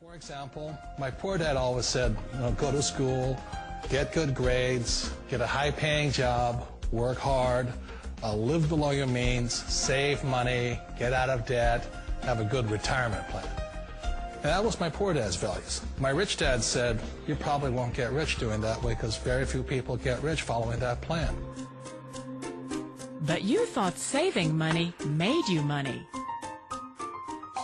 For example, my poor dad always said, go to school, get good grades, get a high-paying job, work hard, live below your means, save money, get out of debt, have a good retirement plan. And that was my poor dad's values. My rich dad said, you probably won't get rich doing that way because very few people get rich following that plan. But you thought saving money made you money.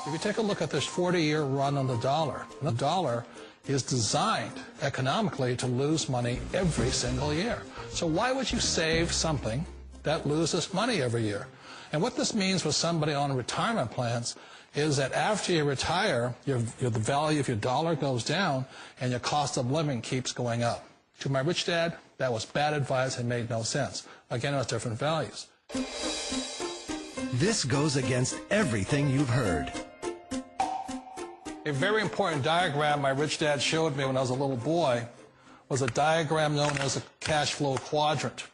If you take a look at this 40-year run on the dollar is designed economically to lose money every single year. So why would you save something that loses money every year? And what this means for somebody on retirement plans is that after you retire, the value of your dollar goes down and your cost of living keeps going up. To my rich dad, that was bad advice and made no sense. Again, it was different values. This goes against everything you've heard. A very important diagram my rich dad showed me when I was a little boy was a diagram known as a cash flow quadrant.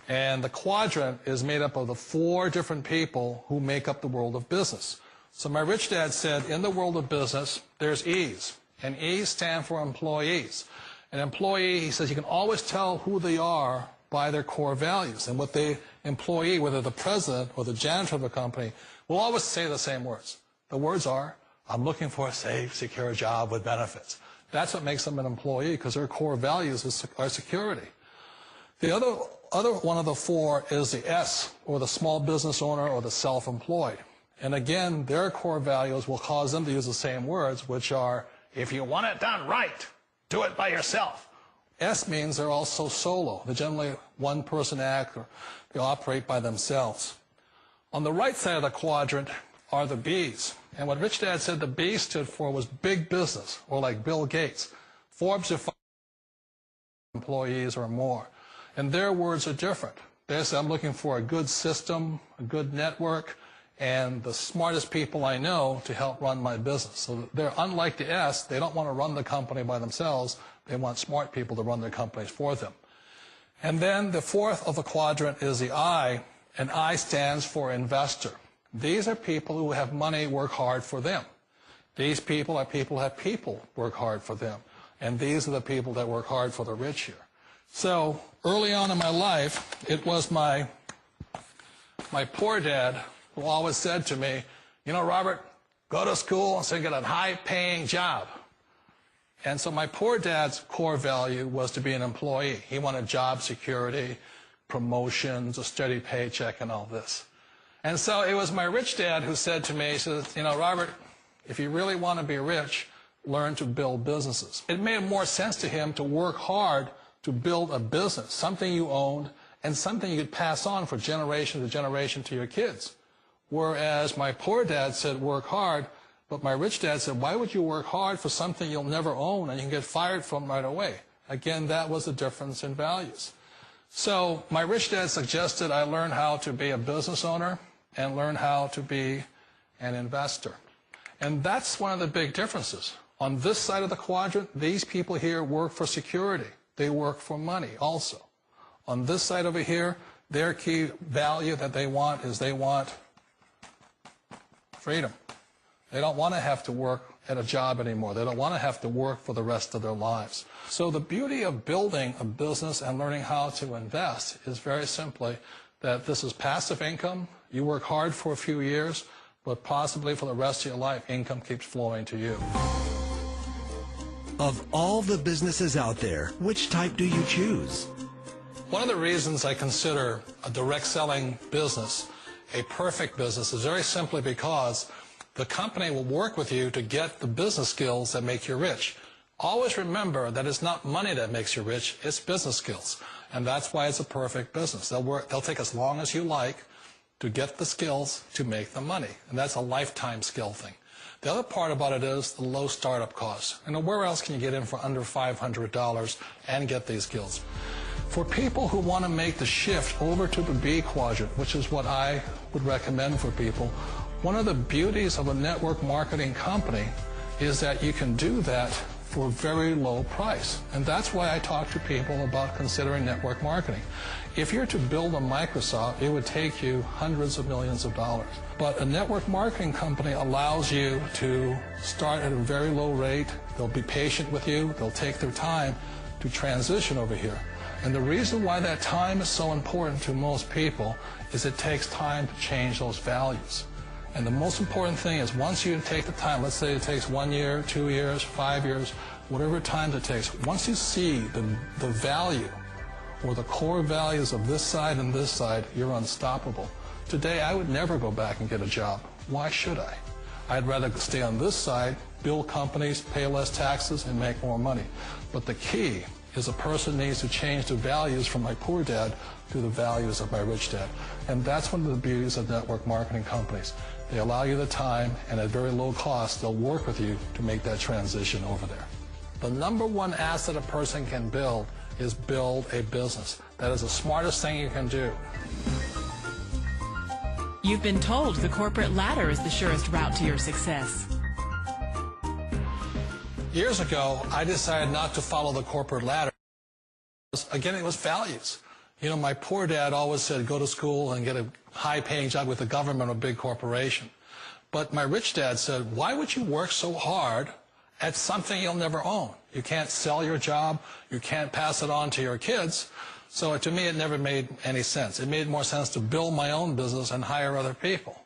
And the quadrant is made up of the 4 different people who make up the world of business. So my rich dad said, in the world of business, there's E's. And E's stand for employees. An employee, he says, you can always tell who they are by their core values. And what the employee, whether the president or the janitor of a company, will always say the same words. The words are, I'm looking for a safe, secure job with benefits. That's what makes them an employee, because their core values are security. The other one of the 4 is the S, or the small business owner or the self-employed. And again, their core values will cause them to use the same words, which are, if you want it done right, do it by yourself. S means they're also solo. They're generally one-person act, or they operate by themselves. On the right side of the quadrant are the B's. And what Rich Dad said the B stood for was big business, or like Bill Gates. Forbes are 5 employees or more. And their words are different. They say, I'm looking for a good system, a good network, and the smartest people I know to help run my business. So they're unlike the S. They don't want to run the company by themselves. They want smart people to run their companies for them. And then the 4th of the quadrant is the I, and I stands for investor. These are people who have money work hard for them. These people are people who have people work hard for them. And these are the people that work hard for the rich here. So early on in my life, it was my poor dad who always said to me, Robert, go to school so you get a high-paying job. And so my poor dad's core value was to be an employee. He wanted job security, promotions, a steady paycheck, and all this. And so it was my rich dad who said to me, he said, Robert, if you really want to be rich, learn to build businesses. It made more sense to him to work hard to build a business, something you owned, and something you could pass on for generation to generation to your kids. Whereas my poor dad said work hard, but my rich dad said, why would you work hard for something you'll never own and you can get fired from right away? Again, that was the difference in values. So my rich dad suggested I learn how to be a business owner and learn how to be an investor. And that's one of the big differences. On this side of the quadrant, these people here work for security. They work for money also. On this side over here, their key value that they want is they want freedom. They don't want to have to work at a job anymore. They don't want to have to work for the rest of their lives. So the beauty of building a business and learning how to invest is very simply that this is passive income. You work hard for a few years, but possibly for the rest of your life, income keeps flowing to you. Of all the businesses out there, which type do you choose? One of the reasons I consider a direct selling business a perfect business is very simply because the company will work with you to get the business skills that make you rich. Always remember that it's not money that makes you rich, it's business skills. And that's why it's a perfect business. They'll take as long as you like to get the skills to make the money. And that's a lifetime skill thing. The other part about it is the low startup costs. Where else can you get in for under $500 and get these skills? For people who want to make the shift over to the B quadrant, which is what I would recommend for people, one of the beauties of a network marketing company is that you can do that for a very low price. And that's why I talk to people about considering network marketing. If you're to build a Microsoft, it would take you hundreds of millions of dollars. But a network marketing company allows you to start at a very low rate. They'll be patient with you. They'll take their time to transition over here. And the reason why that time is so important to most people is it takes time to change those values. And the most important thing is once you take the time, let's say it takes 1 year, 2 years, 5 years, whatever time it takes, once you see the value or the core values of this side and this side, you're unstoppable. Today, I would never go back and get a job. Why should I? I'd rather stay on this side, build companies, pay less taxes, and make more money. But the key is a person needs to change the values from my poor dad to the values of my rich dad. And that's one of the beauties of network marketing companies. They allow you the time, and at very low cost, they'll work with you to make that transition over there. The number one asset a person can build is build a business. That is the smartest thing you can do. You've been told the corporate ladder is the surest route to your success. Years ago, I decided not to follow the corporate ladder. Again, it was values. You know, my poor dad always said, go to school and get a high-paying job with the government or a big corporation. But my rich dad said, why would you work so hard at something you'll never own? You can't sell your job. You can't pass it on to your kids. So to me, it never made any sense. It made more sense to build my own business and hire other people.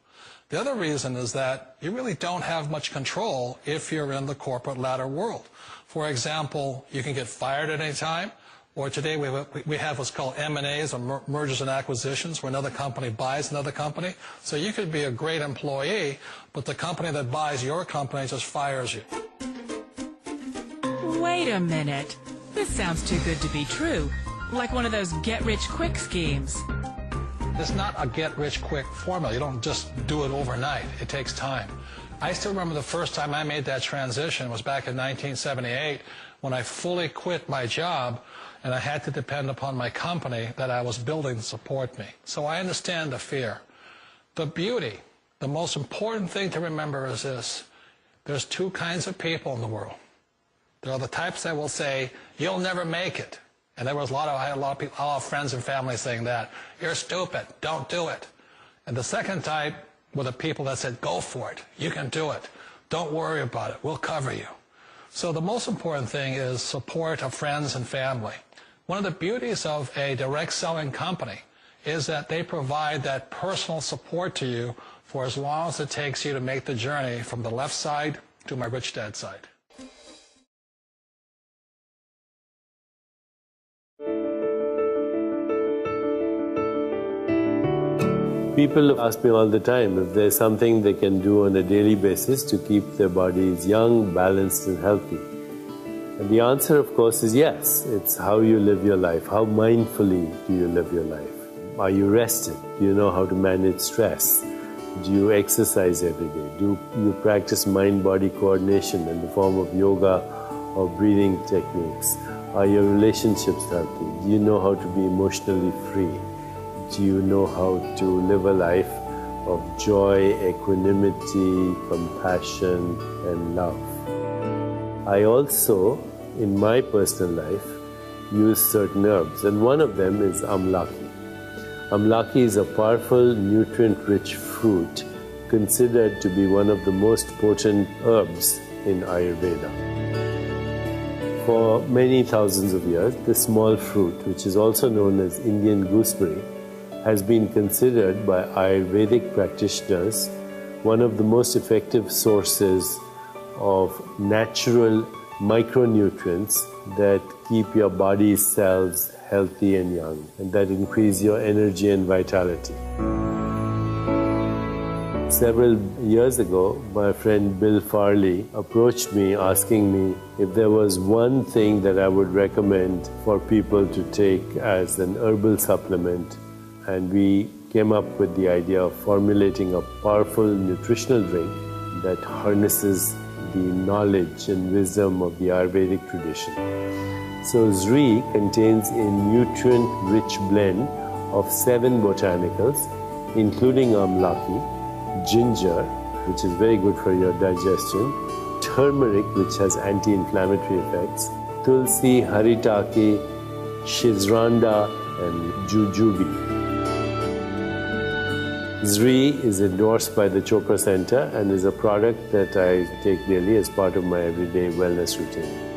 The other reason is that you really don't have much control if you're in the corporate ladder world. For example, you can get fired at any time, or today we have what's called M&As, or mergers and acquisitions, where another company buys another company. So you could be a great employee, but the company that buys your company just fires you. Wait a minute. This sounds too good to be true. Like one of those get-rich-quick schemes. It's not a get-rich-quick formula. You don't just do it overnight. It takes time. I still remember the first time I made that transition was back in 1978 when I fully quit my job and I had to depend upon my company that I was building to support me. So I understand the fear. The beauty, the most important thing to remember is this. There's two kinds of people in the world. There are the types that will say, you'll never make it. And I had a lot of people, a lot of friends and family saying that. You're stupid. Don't do it. And the second type were the people that said, go for it. You can do it. Don't worry about it. We'll cover you. So the most important thing is support of friends and family. One of the beauties of a direct selling company is that they provide that personal support to you for as long as it takes you to make the journey from the left side to my rich dad side. People ask me all the time if there's something they can do on a daily basis to keep their bodies young, balanced and healthy. And the answer, of course, is yes. It's how you live your life. How mindfully do you live your life? Are you rested? Do you know how to manage stress? Do you exercise every day? Do you practice mind-body coordination in the form of yoga or breathing techniques? Are your relationships healthy? Do you know how to be emotionally free? Do you know how to live a life of joy, equanimity, compassion, and love? I also, in my personal life, use certain herbs, and one of them is amlaki. Amlaki is a powerful, nutrient-rich fruit considered to be one of the most potent herbs in Ayurveda. For many thousands of years, this small fruit, which is also known as Indian gooseberry, has been considered by Ayurvedic practitioners one of the most effective sources of natural micronutrients that keep your body's cells healthy and young, and that increase your energy and vitality. Several years ago, my friend Bill Farley approached me asking me if there was one thing that I would recommend for people to take as an herbal supplement. And we came up with the idea of formulating a powerful nutritional drink that harnesses the knowledge and wisdom of the Ayurvedic tradition. So Zrii contains a nutrient-rich blend of 7 botanicals, including amlaki, ginger, which is very good for your digestion, turmeric, which has anti-inflammatory effects, tulsi, haritaki, shizranda, and jujube. Zrii is endorsed by the Chopra Center and is a product that I take daily as part of my everyday wellness routine.